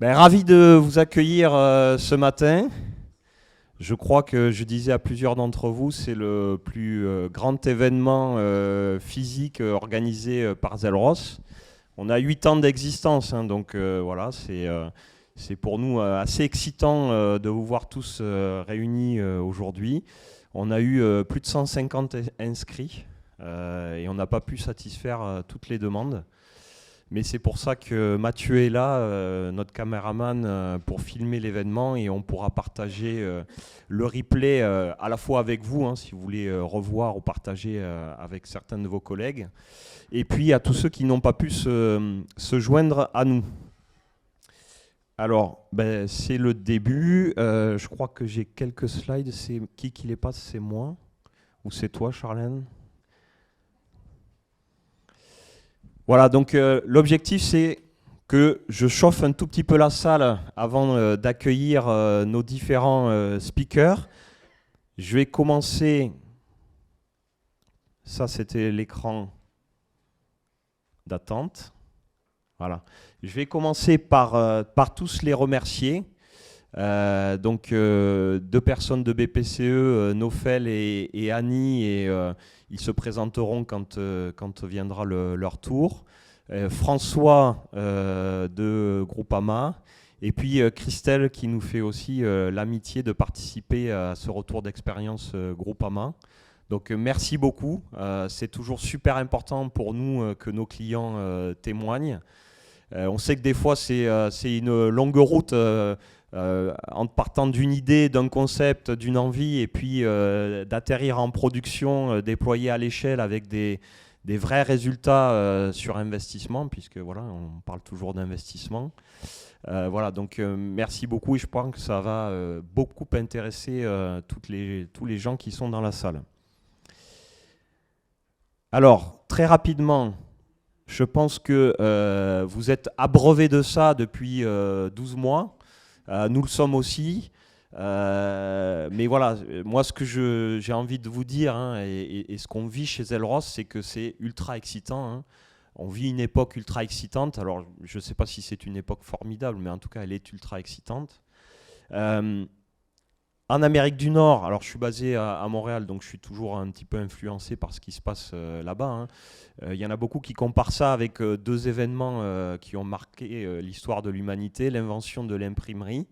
Ben, ravi de vous accueillir ce matin. Je crois que je disais à plusieurs d'entre vous, c'est le plus grand événement physique organisé par Zelros. On a 8 ans d'existence, hein, donc voilà, c'est pour nous assez excitant de vous voir tous réunis aujourd'hui. On a eu plus de 150 inscrits et on n'a pas pu satisfaire toutes les demandes. Mais c'est pour ça que Mathieu est là, notre caméraman, pour filmer l'événement et on pourra partager le replay à la fois avec vous, hein, si vous voulez revoir ou partager avec certains de vos collègues, et puis à tous ceux qui n'ont pas pu se joindre à nous. Alors, ben, c'est le début. Je crois que j'ai quelques slides. C'est qui les passe? C'est moi ou c'est toi, Charlène? Voilà, donc l'objectif c'est que je chauffe un tout petit peu la salle avant d'accueillir nos différents speakers. Je vais commencer, ça c'était l'écran d'attente. Voilà. Je vais commencer par tous les remercier. Donc deux personnes de BPCE, Nofel et Annie, et ils se présenteront quand viendra leur tour. François de Groupama, et puis Christelle qui nous fait aussi l'amitié de participer à ce retour d'expérience Groupama. Donc merci beaucoup, c'est toujours super important pour nous que nos clients témoignent. On sait que des fois c'est une longue route en partant d'une idée, d'un concept, d'une envie, et puis d'atterrir en production, déployé à l'échelle avec des vrais résultats sur investissement, puisque voilà, on parle toujours d'investissement. Voilà, donc merci beaucoup, et je pense que ça va beaucoup intéresser tous les gens qui sont dans la salle. Alors, très rapidement, je pense que vous êtes abreuvés de ça depuis 12 mois. Nous le sommes aussi. Mais voilà, moi ce que j'ai envie de vous dire, hein, et ce qu'on vit chez Zelros, c'est que c'est ultra excitant. Hein. On vit une époque ultra excitante. Alors je ne sais pas si c'est une époque formidable, mais en tout cas elle est ultra excitante. En Amérique du Nord, alors je suis basé à Montréal, donc je suis toujours un petit peu influencé par ce qui se passe là-bas. Hein. Y en a beaucoup qui comparent ça avec deux événements qui ont marqué l'histoire de l'humanité, l'invention de l'imprimerie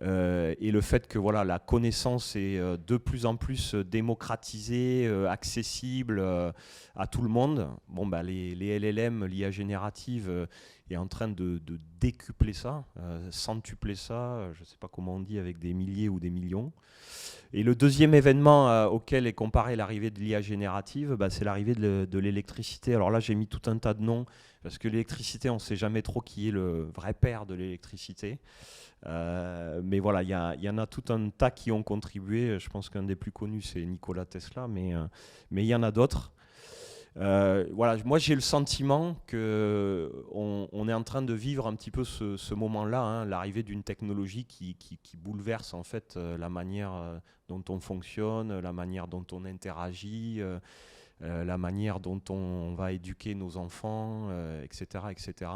et le fait que voilà, la connaissance est de plus en plus démocratisée, accessible à tout le monde. Bon, bah, les LLM, l'IA générative, est en train de décupler ça, centupler ça, je ne sais pas comment on dit, avec des milliers ou des millions. Et le deuxième événement auquel est comparée l'arrivée de l'IA générative, bah, c'est l'arrivée de l'électricité. Alors là, j'ai mis tout un tas de noms, parce que l'électricité, on ne sait jamais trop qui est le vrai père de l'électricité. Mais voilà, il y en a tout un tas qui ont contribué. Je pense qu'un des plus connus, c'est Nikola Tesla, mais il y en a d'autres. Voilà, moi j'ai le sentiment qu'on est en train de vivre un petit peu ce moment-là, hein, l'arrivée d'une technologie qui bouleverse en fait la manière dont on fonctionne, la manière dont on interagit, la manière dont on va éduquer nos enfants, etc., etc.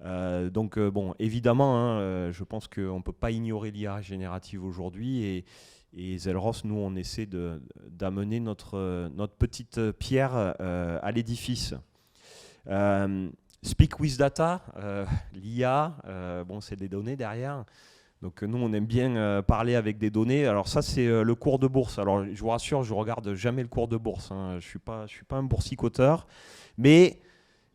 Donc bon, évidemment, hein, je pense qu'on ne peut pas ignorer l'IA générative aujourd'hui, et Zelros, nous, on essaie d'amener notre petite pierre à l'édifice. Speak with data, l'IA, bon, c'est des données derrière. Donc nous, on aime bien parler avec des données. Alors ça, c'est le cours de bourse. Alors je vous rassure, je ne regarde jamais le cours de bourse. Hein. Je ne suis pas un boursicoteur. Mais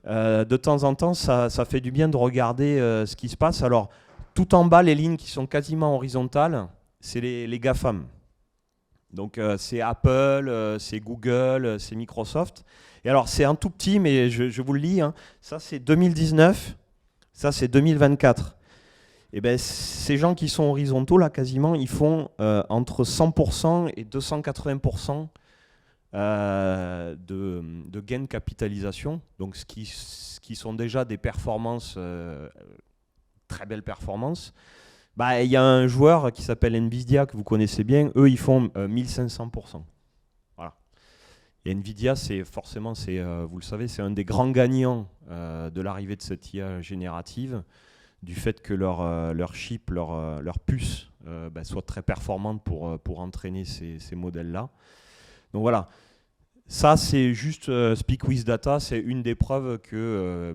de temps en temps, ça fait du bien de regarder ce qui se passe. Alors, tout en bas, les lignes qui sont quasiment horizontales, c'est les GAFAM. Donc, c'est Apple, c'est Google, c'est Microsoft. Et alors, c'est un tout petit, mais je vous le lis. Hein. Ça, c'est 2019. Ça, c'est 2024. Et ben, ces gens qui sont horizontaux, là, quasiment, ils font entre 100% et 280% de gains de capitalisation, donc ce qui sont déjà des performances, très belles performances. Bah, il y a un joueur qui s'appelle Nvidia, que vous connaissez bien, eux ils font 1500%. Voilà. Et Nvidia, c'est forcément, vous le savez, c'est un des grands gagnants de l'arrivée de cette IA générative. du fait que leur chip, leur puce soit très performante pour entraîner ces modèles-là. Donc voilà, ça c'est juste Speak with Data, c'est une des preuves que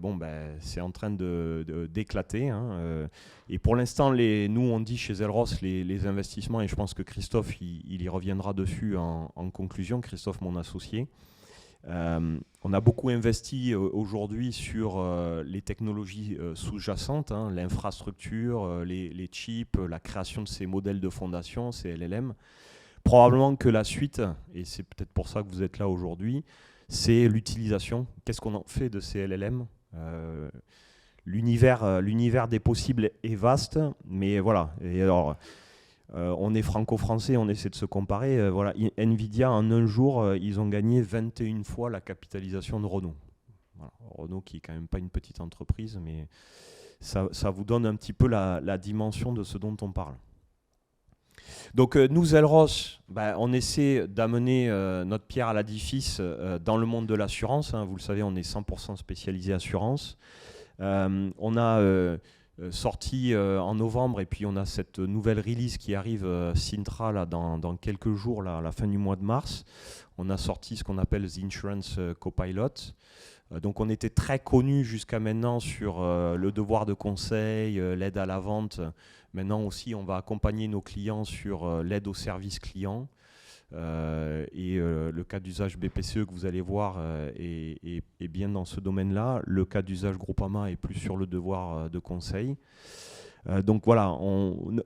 c'est en train d'éclater. Hein, et pour l'instant, nous on dit chez Zelros les investissements, et je pense que Christophe il y reviendra dessus en conclusion, Christophe mon associé. On a beaucoup investi aujourd'hui sur les technologies sous-jacentes, hein, l'infrastructure, les chips, la création de ces modèles de fondation, ces LLM. Probablement que la suite, et c'est peut-être pour ça que vous êtes là aujourd'hui, c'est l'utilisation. Qu'est-ce qu'on en fait de ces LLM ? L'univers des possibles est vaste, mais voilà. Et alors, on est franco-français, on essaie de se comparer. Voilà. Nvidia, en un jour, ils ont gagné 21 fois la capitalisation de Renault. Voilà. Renault qui est quand même pas une petite entreprise, mais ça vous donne un petit peu la dimension de ce dont on parle. Donc nous, Zelros, on essaie d'amener notre pierre à l'édifice dans le monde de l'assurance. Hein. Vous le savez, on est 100% spécialisé assurance. On a sorti en novembre, et puis on a cette nouvelle release qui arrive, Sintra, là, dans quelques jours, là, à la fin du mois de mars. On a sorti ce qu'on appelle The Insurance Copilot. Donc on était très connus jusqu'à maintenant sur le devoir de conseil, l'aide à la vente. Maintenant aussi, on va accompagner nos clients sur l'aide au service client. Le cas d'usage BPCE que vous allez voir est bien dans ce domaine-là. Le cas d'usage Groupama est plus sur le devoir de conseil. Donc voilà,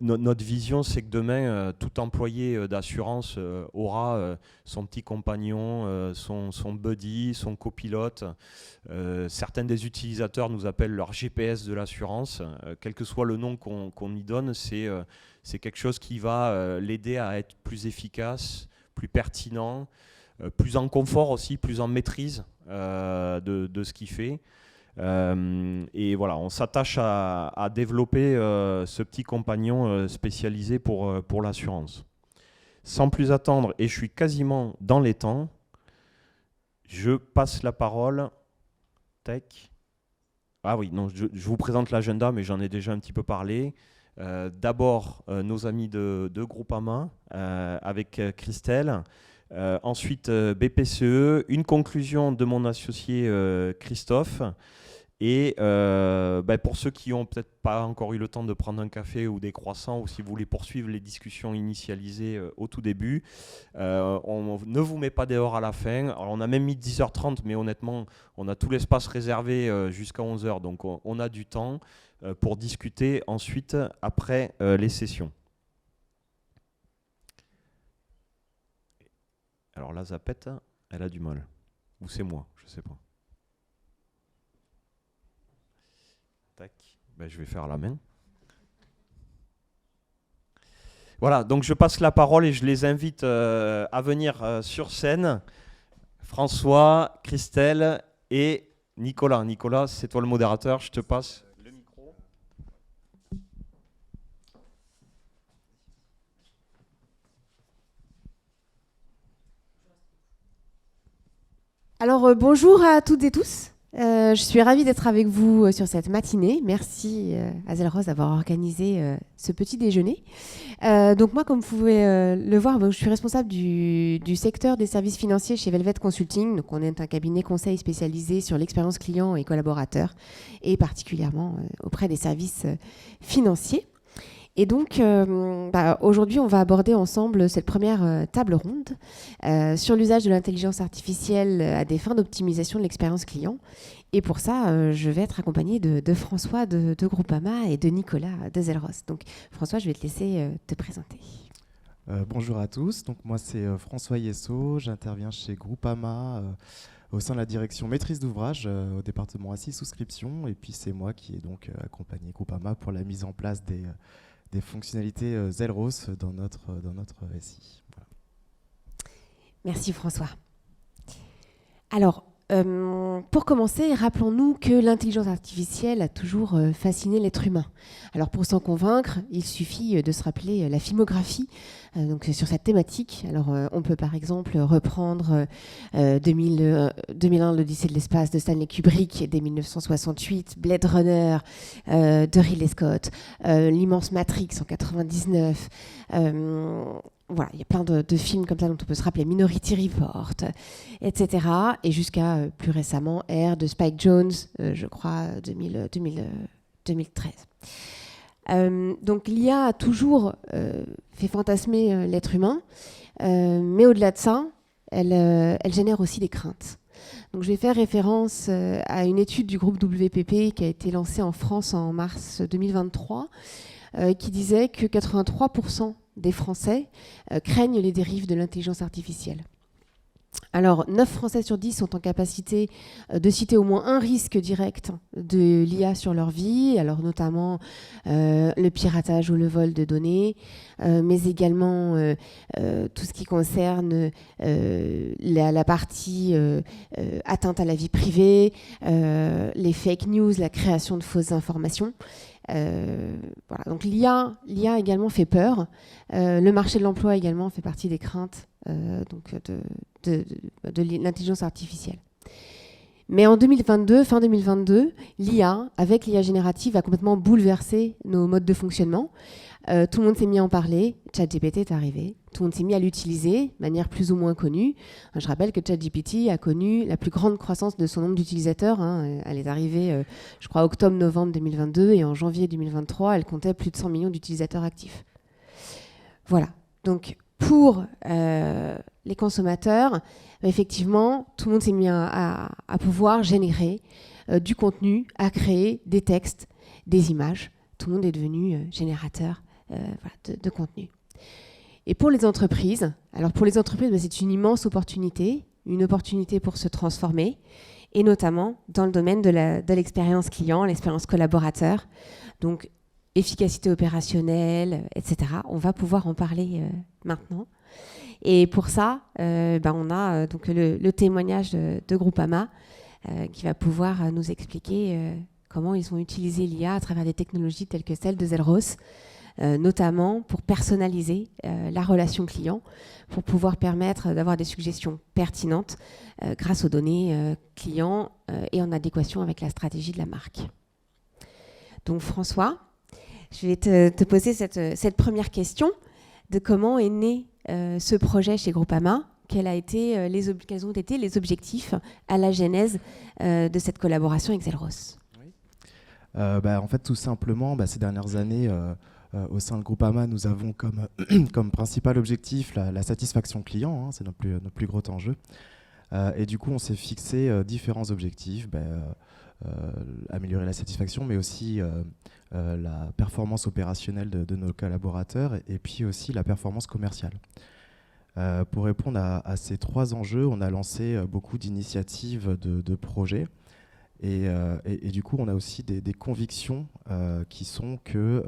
notre vision, c'est que demain, tout employé d'assurance aura son petit compagnon, son buddy, son copilote. Certains des utilisateurs nous appellent leur GPS de l'assurance. Quel que soit le nom qu'on y donne, c'est quelque chose qui va l'aider à être plus efficace, plus pertinent, plus en confort aussi, plus en maîtrise de ce qu'il fait. Et voilà, on s'attache à développer ce petit compagnon spécialisé pour l'assurance. Sans plus attendre, et je suis quasiment dans les temps, je passe la parole. Tech. Ah oui, non, je vous présente l'agenda, mais j'en ai déjà un petit peu parlé. D'abord, nos amis de Groupama avec Christelle. Ensuite, BPCE, une conclusion de mon associé Christophe. Et pour ceux qui n'ont peut-être pas encore eu le temps de prendre un café ou des croissants, ou si vous voulez poursuivre les discussions initialisées au tout début, on ne vous met pas dehors à la fin. Alors, on a même mis 10h30, mais honnêtement, on a tout l'espace réservé jusqu'à 11h. Donc on a du temps pour discuter ensuite après les sessions. Alors la Zapette, elle a du mal. Ou c'est moi, je ne sais pas. Tac. Je vais faire la main. Voilà, donc je passe la parole et je les invite à venir sur scène. François, Christelle et Nicolas. Nicolas, c'est toi le modérateur, je te passe le micro. Alors bonjour à toutes et tous. Je suis ravie d'être avec vous sur cette matinée. Merci à Zelros d'avoir organisé ce petit déjeuner. Donc moi, comme vous pouvez le voir, je suis responsable du secteur des services financiers chez Velvet Consulting. Donc on est un cabinet conseil spécialisé sur l'expérience client et collaborateur, et particulièrement auprès des services financiers. Et donc, aujourd'hui, on va aborder ensemble cette première table ronde sur l'usage de l'intelligence artificielle à des fins d'optimisation de l'expérience client. Et pour ça, je vais être accompagnée de François de Groupama et de Nicolas de Zelros. Donc, François, je vais te laisser te présenter. Bonjour à tous. Donc, moi, c'est François Yesso. J'interviens chez Groupama au sein de la direction maîtrise d'ouvrage au département assis souscription. Et puis, c'est moi qui ai donc accompagné Groupama pour la mise en place des fonctionnalités Zelros dans notre SI. Voilà. Merci François. Alors, pour commencer, rappelons-nous que l'intelligence artificielle a toujours fasciné l'être humain. Alors pour s'en convaincre, il suffit de se rappeler la filmographie donc, sur cette thématique. Alors on peut par exemple reprendre 2001, l'Odyssée de l'espace de Stanley Kubrick dès 1968, Blade Runner de Ridley Scott, l'immense Matrix en 99. Voilà, il y a plein de films comme ça dont on peut se rappeler, Minority Report, etc. Et jusqu'à plus récemment, R de Spike Jonze, je crois, 2013. Donc l'IA a toujours fait fantasmer l'être humain, mais au-delà de ça, elle génère aussi des craintes. Donc je vais faire référence à une étude du groupe WPP qui a été lancée en France en mars 2023, qui disait que 83% des Français craignent les dérives de l'intelligence artificielle. Alors, 9 Français sur 10 sont en capacité de citer au moins un risque direct de l'IA sur leur vie, alors notamment le piratage ou le vol de données, mais également tout ce qui concerne la partie atteinte à la vie privée, les fake news, la création de fausses informations. Voilà. Donc l'IA également fait peur. Le marché de l'emploi également fait partie des craintes donc de l'intelligence artificielle. Mais en 2022, fin 2022, l'IA, avec l'IA générative, a complètement bouleversé nos modes de fonctionnement. Tout le monde s'est mis à en parler. ChatGPT est arrivé. Tout le monde s'est mis à l'utiliser de manière plus ou moins connue. Je rappelle que ChatGPT a connu la plus grande croissance de son nombre d'utilisateurs. Elle est arrivée, je crois, octobre-novembre 2022 et en janvier 2023, elle comptait plus de 100 millions d'utilisateurs actifs. Voilà. Donc, pour les consommateurs, effectivement, tout le monde s'est mis à pouvoir générer du contenu, à créer des textes, des images. Tout le monde est devenu générateur de contenu. Et pour les entreprises, c'est une immense opportunité, pour se transformer, et notamment dans le domaine de l'expérience client, l'expérience collaborateur. Donc, efficacité opérationnelle, etc. On va pouvoir en parler maintenant. Et pour ça, on a donc le témoignage de Groupama qui va pouvoir nous expliquer comment ils ont utilisé l'IA à travers des technologies telles que celle de Zelros, notamment pour personnaliser la relation client, pour pouvoir permettre d'avoir des suggestions pertinentes grâce aux données clients et en adéquation avec la stratégie de la marque. Donc François, je vais te poser cette première question de comment est né ce projet chez Groupama, quels ont été les objectifs à la genèse de cette collaboration avec Zelros. En fait, tout simplement, ces dernières années, au sein de Groupama, nous avons comme principal objectif la satisfaction client, c'est notre plus gros enjeu. Et du coup, on s'est fixé différents objectifs, améliorer la satisfaction, mais aussi la performance opérationnelle de nos collaborateurs et puis aussi la performance commerciale. Pour répondre à ces trois enjeux, on a lancé beaucoup d'initiatives de projets. Et du coup, on a aussi des convictions qui sont que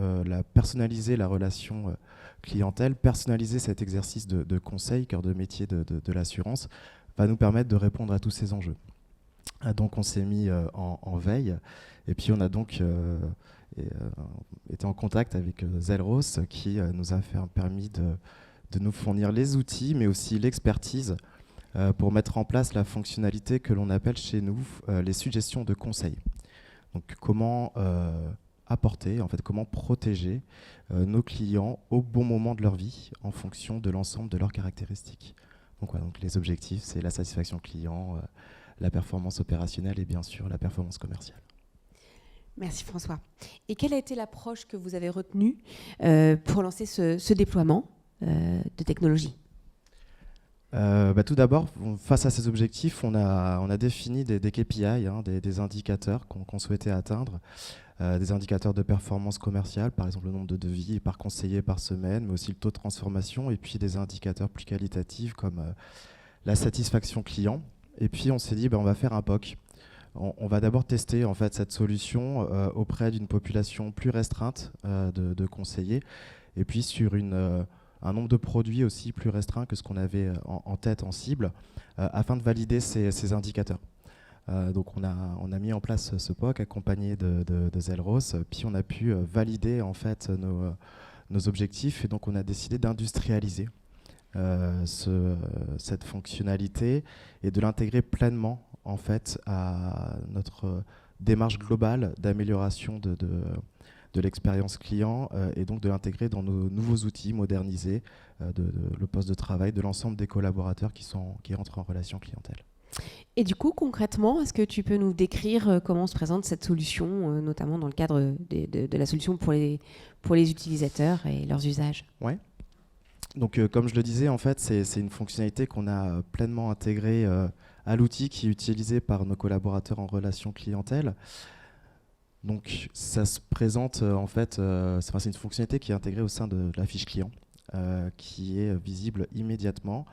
personnaliser la relation clientèle, personnaliser cet exercice de conseil, cœur de métier de l'assurance, va nous permettre de répondre à tous ces enjeux. Donc on s'est mis en veille, et puis on a donc été en contact avec Zelros qui nous a permis de nous fournir les outils, mais aussi l'expertise pour mettre en place la fonctionnalité que l'on appelle chez nous les suggestions de conseil. Donc comment apporter, comment protéger nos clients au bon moment de leur vie en fonction de l'ensemble de leurs caractéristiques. Donc les objectifs, c'est la satisfaction client, la performance opérationnelle et bien sûr la performance commerciale. Merci François. Et quelle a été l'approche que vous avez retenue pour lancer ce déploiement de technologie ? Tout d'abord, face à ces objectifs, on a défini des KPI, des indicateurs qu'on souhaitait atteindre, des indicateurs de performance commerciale, par exemple le nombre de devis par conseiller par semaine, mais aussi le taux de transformation, et puis des indicateurs plus qualitatifs comme la satisfaction client. Et puis on s'est dit, on va faire un POC. On va d'abord tester en fait cette solution auprès d'une population plus restreinte de conseillers, et puis sur un nombre de produits aussi plus restreint que ce qu'on avait en tête, en cible, afin de valider ces indicateurs. Donc on a mis en place ce POC accompagné de Zelros, puis on a pu valider en fait nos objectifs, et donc on a décidé d'industrialiser cette fonctionnalité et de l'intégrer pleinement en fait à notre démarche globale d'amélioration de l'expérience client, et donc de l'intégrer dans nos nouveaux outils modernisés, le poste de travail de l'ensemble des collaborateurs qui entrent en relation clientèle. Et du coup, concrètement, est-ce que tu peux nous décrire comment se présente cette solution, notamment dans le cadre de la solution pour les utilisateurs et leurs usages ? Ouais. Donc, comme je le disais, en fait, c'est une fonctionnalité qu'on a pleinement intégrée à l'outil qui est utilisé par nos collaborateurs en relation clientèle. Donc, ça se présente en fait, c'est une fonctionnalité qui est intégrée au sein de la fiche client, qui est visible immédiatement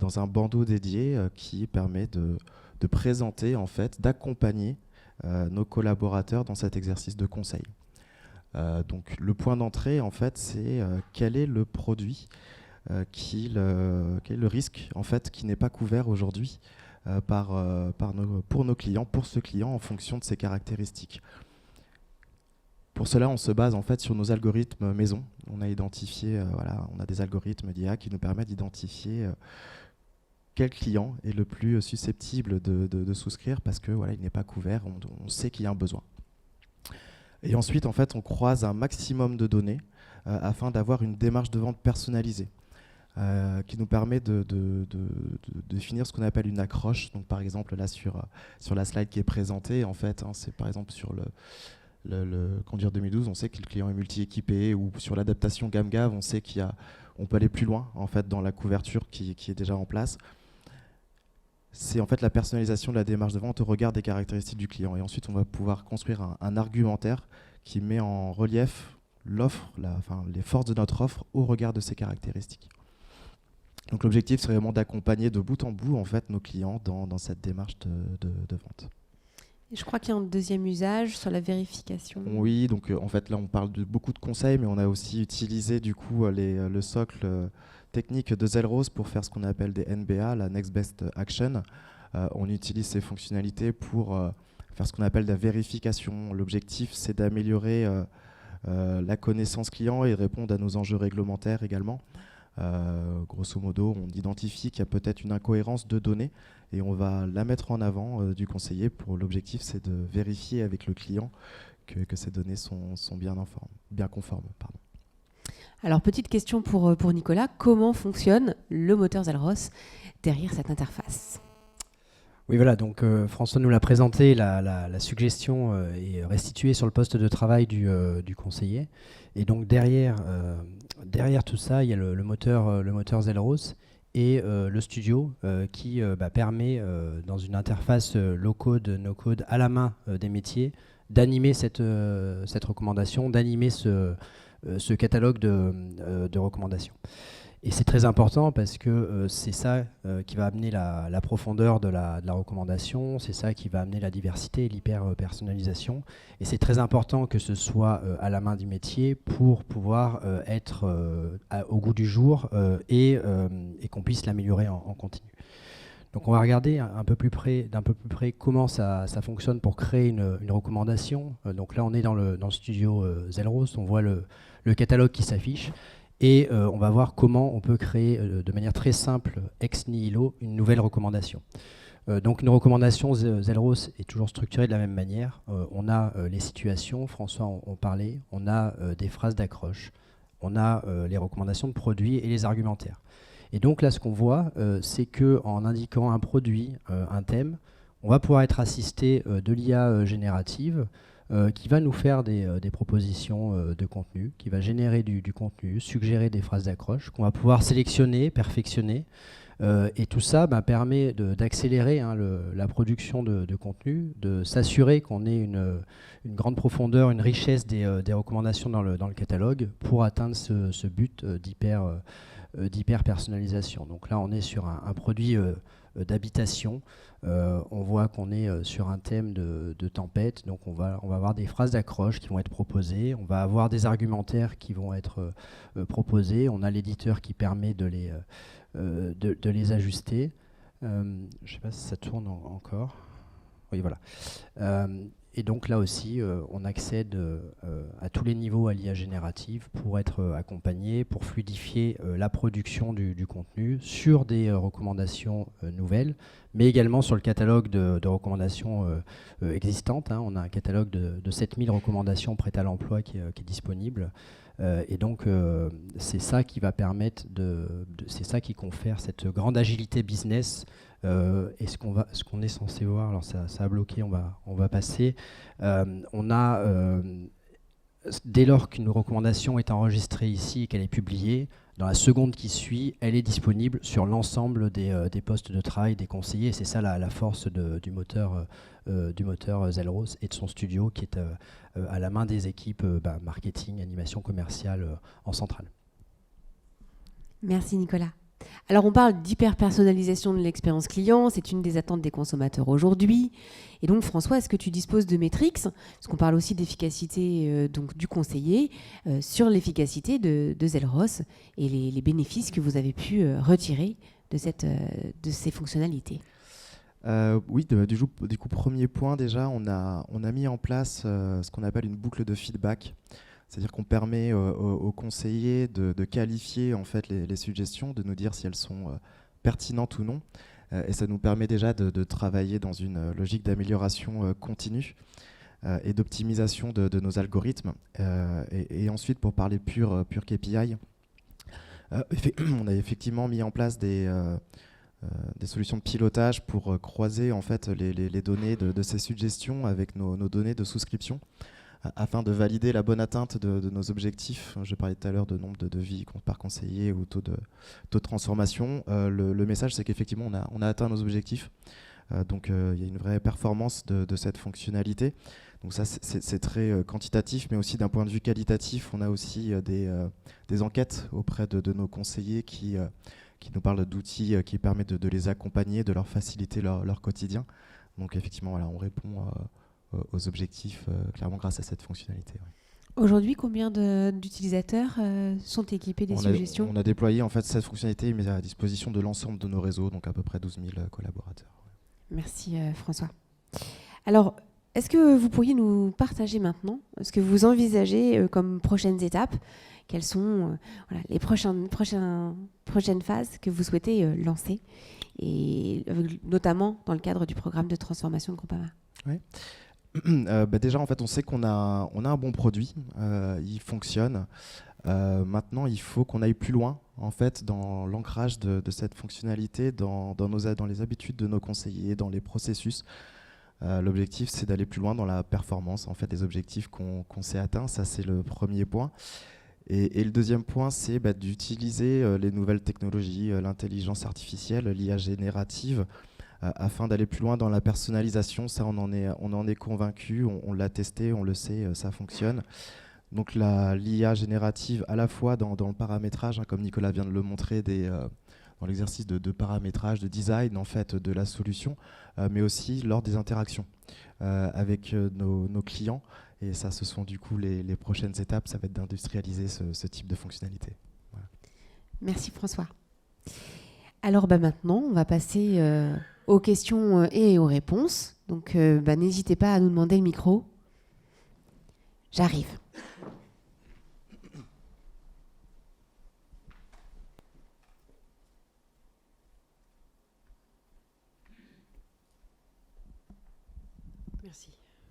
dans un bandeau dédié qui permet de présenter, en fait, d'accompagner nos collaborateurs dans cet exercice de conseil. Donc le point d'entrée, en fait, c'est quel est le produit, quel est le risque, en fait, qui n'est pas couvert aujourd'hui pour nos clients, pour ce client, en fonction de ses caractéristiques. Pour cela, on se base en fait sur nos algorithmes maison. On a identifié, on a des algorithmes d'IA qui nous permettent d'identifier quel client est le plus susceptible de souscrire, parce que il n'est pas couvert, on sait qu'il y a un besoin. Et ensuite, en fait, on croise un maximum de données afin d'avoir une démarche de vente personnalisée qui nous permet de définir ce qu'on appelle une accroche. Donc, par exemple, là, sur la slide qui est présentée, en fait, c'est par exemple sur le Conduire 2012, on sait que le client est multi-équipé, ou sur l'adaptation GAMGAV, on sait qu'on peut aller plus loin, en fait, dans la couverture qui est déjà en place. C'est en fait la personnalisation de la démarche de vente au regard des caractéristiques du client. Et ensuite, on va pouvoir construire un argumentaire qui met en relief l'offre, les forces de notre offre au regard de ses caractéristiques. Donc l'objectif, c'est vraiment d'accompagner de bout en bout, en fait, nos clients dans cette démarche de vente. Et je crois qu'il y a un deuxième usage sur la vérification. Oui, donc en fait, là, on parle de beaucoup de conseils, mais on a aussi utilisé du coup le socle technique de Zelros pour faire ce qu'on appelle des NBA, la Next Best Action. On utilise ces fonctionnalités pour faire ce qu'on appelle la vérification. L'objectif, c'est d'améliorer la connaissance client et répondre à nos enjeux réglementaires également. Grosso modo, on identifie qu'il y a peut-être une incohérence de données et on va la mettre en avant du conseiller. L'objectif, c'est de vérifier avec le client que ces données sont bien conformes. Pardon. Alors, petite question pour Nicolas. Comment fonctionne le moteur Zelros derrière cette interface ? Oui, voilà, donc François nous l'a présenté, la suggestion est restituée sur le poste de travail du conseiller. Et donc derrière tout ça, il y a le moteur Zelros et le studio qui permet, dans une interface low-code, no-code à la main des métiers, d'animer cette recommandation, d'animer ce catalogue de recommandations. Et c'est très important parce que c'est ça qui va amener la profondeur de la recommandation, c'est ça qui va amener la diversité et l'hyper-personnalisation. Et c'est très important que ce soit à la main du métier pour pouvoir être au goût du jour et qu'on puisse l'améliorer en continu. Donc on va regarder d'un peu plus près comment ça fonctionne pour créer une recommandation. Donc là on est dans le studio Zelros, on voit le catalogue qui s'affiche. Et on va voir comment on peut créer de manière très simple, ex nihilo, une nouvelle recommandation. Donc une recommandation Zelros est toujours structurée de la même manière. On a les situations, François en parlait, on a des phrases d'accroche, on a les recommandations de produits et les argumentaires. Et donc là, ce qu'on voit, c'est qu'en indiquant un produit, un thème, on va pouvoir être assisté de l'IA générative, qui va nous faire des propositions de contenu, qui va générer du contenu, suggérer des phrases d'accroche, qu'on va pouvoir sélectionner, perfectionner. Et tout ça permet d'accélérer la production de contenu, de s'assurer qu'on ait une grande profondeur, une richesse des recommandations dans le catalogue pour atteindre ce but d'hyper-personnalisation. Donc là, on est sur un produit d'habitation. On voit qu'on est sur un thème de tempête, donc on va avoir des phrases d'accroche qui vont être proposées, on va avoir des argumentaires qui vont être proposés, on a l'éditeur qui permet de les ajuster. Je ne sais pas si ça tourne encore. Oui, voilà. Et donc là aussi, on accède à tous les niveaux à l'IA générative pour être accompagné, pour fluidifier la production du contenu sur des recommandations nouvelles, mais également sur le catalogue de recommandations existantes. Hein. On a un catalogue de 7000 recommandations prêtes à l'emploi qui est disponible. Et donc, c'est ça qui va permettre c'est ça qui confère cette grande agilité business. Et ce qu'on est censé voir, alors ça a bloqué, on va passer. Dès lors qu'une recommandation est enregistrée ici et qu'elle est publiée, dans la seconde qui suit, elle est disponible sur l'ensemble des postes de travail des conseillers. Et c'est ça la force du moteur Zelros et de son studio qui est à la main des équipes marketing, animation commerciale en centrale. Merci Nicolas. Alors on parle d'hyper-personnalisation de l'expérience client, c'est une des attentes des consommateurs aujourd'hui. Et donc François, est-ce que tu disposes de métriques, parce qu'on parle aussi d'efficacité donc du conseiller, sur l'efficacité de Zelros et les bénéfices que vous avez pu retirer de ces fonctionnalités? Oui, du coup, premier point déjà, on a mis en place ce qu'on appelle une boucle de feedback. C'est-à-dire qu'on permet aux conseillers de qualifier en fait les suggestions, de nous dire si elles sont pertinentes ou non. Et ça nous permet déjà de travailler dans une logique d'amélioration continue et d'optimisation de nos algorithmes. Et ensuite, pour parler pur KPI, on a effectivement mis en place des solutions de pilotage pour croiser en fait les données de ces suggestions avec nos données de souscription, afin de valider la bonne atteinte de nos objectifs. Je parlais tout à l'heure de nombre de devis par conseiller ou taux de transformation. Le message, c'est qu'effectivement, on a atteint nos objectifs. Donc, il y a une vraie performance de cette fonctionnalité. Donc ça, c'est très quantitatif, mais aussi d'un point de vue qualitatif, on a aussi des enquêtes auprès de nos conseillers qui nous parlent d'outils qui permettent de les accompagner, de leur faciliter leur quotidien. Donc, effectivement, voilà, on répond aux objectifs, clairement grâce à cette fonctionnalité. Ouais. Aujourd'hui, combien d'utilisateurs sont équipés des suggestions ? On a déployé en fait cette fonctionnalité mise à disposition de l'ensemble de nos réseaux, donc à peu près 12 000 collaborateurs. Merci François. Alors, est-ce que vous pourriez nous partager maintenant ce que vous envisagez comme prochaines étapes ? Quelles sont les prochaines phases que vous souhaitez lancer, et notamment dans le cadre du programme de transformation de Groupama ? Oui. Déjà, en fait, on sait qu'on a un bon produit, il fonctionne. Maintenant, il faut qu'on aille plus loin, en fait, dans l'ancrage de cette fonctionnalité, dans les habitudes de nos conseillers, dans les processus. L'objectif, c'est d'aller plus loin dans la performance, en fait, des objectifs qu'on s'est atteints. Ça, c'est le premier point. Et le deuxième point, c'est d'utiliser les nouvelles technologies, l'intelligence artificielle, l'IA générative, afin d'aller plus loin dans la personnalisation. Ça, on en est convaincu, on l'a testé, on le sait, ça fonctionne. Donc l'IA générative, à la fois dans le paramétrage, hein, comme Nicolas vient de le montrer, dans l'exercice de paramétrage, de design en fait, de la solution, mais aussi lors des interactions avec nos clients. Et ça, ce sont du coup les prochaines étapes, ça va être d'industrialiser ce type de fonctionnalité. Voilà. Merci François. Alors maintenant, on va passer aux questions et aux réponses. Donc n'hésitez pas à nous demander le micro. J'arrive. Merci.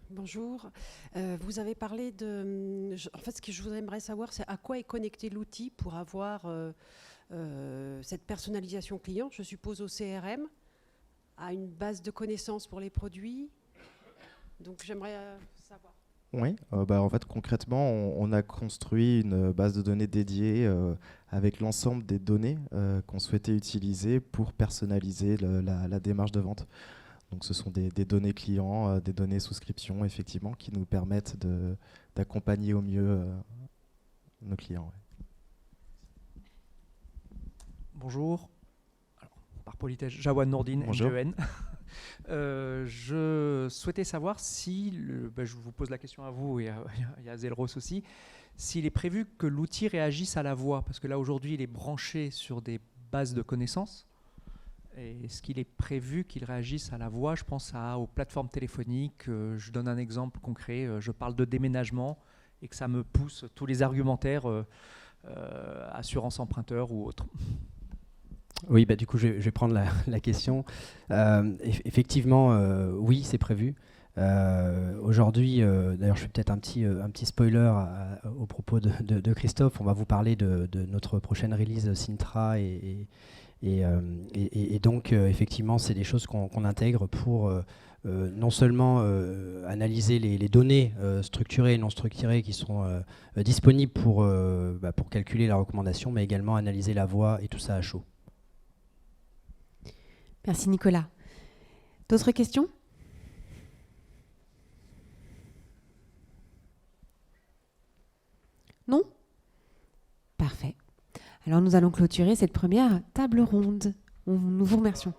Bonjour. Vous avez parlé de... En fait, ce que je voudrais savoir, c'est à quoi est connecté l'outil pour avoir cette personnalisation client. Je suppose au CRM, à une base de connaissances pour les produits. Donc, j'aimerais savoir. Oui, en fait, concrètement, on a construit une base de données dédiée avec l'ensemble des données qu'on souhaitait utiliser pour personnaliser la démarche de vente. Donc ce sont des données clients, des données souscription, effectivement, qui nous permettent d'accompagner au mieux nos clients. Ouais. Bonjour. Alors, par politesse, Jawad Nourdine, MGEN. Je souhaitais savoir si, je vous pose la question à vous et à Zelros aussi, s'il est prévu que l'outil réagisse à la voix, parce que là aujourd'hui il est branché sur des bases de connaissances. Est-ce qu'il est prévu qu'il réagisse à la voix? Je pense aux plateformes téléphoniques. Je donne un exemple concret. Je parle de déménagement et que ça me pousse tous les argumentaires assurance emprunteur ou autre. Oui, du coup, je vais prendre la question. Effectivement, oui, c'est prévu. Aujourd'hui, d'ailleurs, je fais peut-être un petit spoiler au propos de Christophe. On va vous parler de notre prochaine release Sintra et donc, effectivement, c'est des choses qu'on intègre pour non seulement analyser les données structurées et non structurées qui sont disponibles pour calculer la recommandation, mais également analyser la voix et tout ça à chaud. Merci Nicolas. D'autres questions? Non? Parfait. Alors nous allons clôturer cette première table ronde. Nous vous remercions.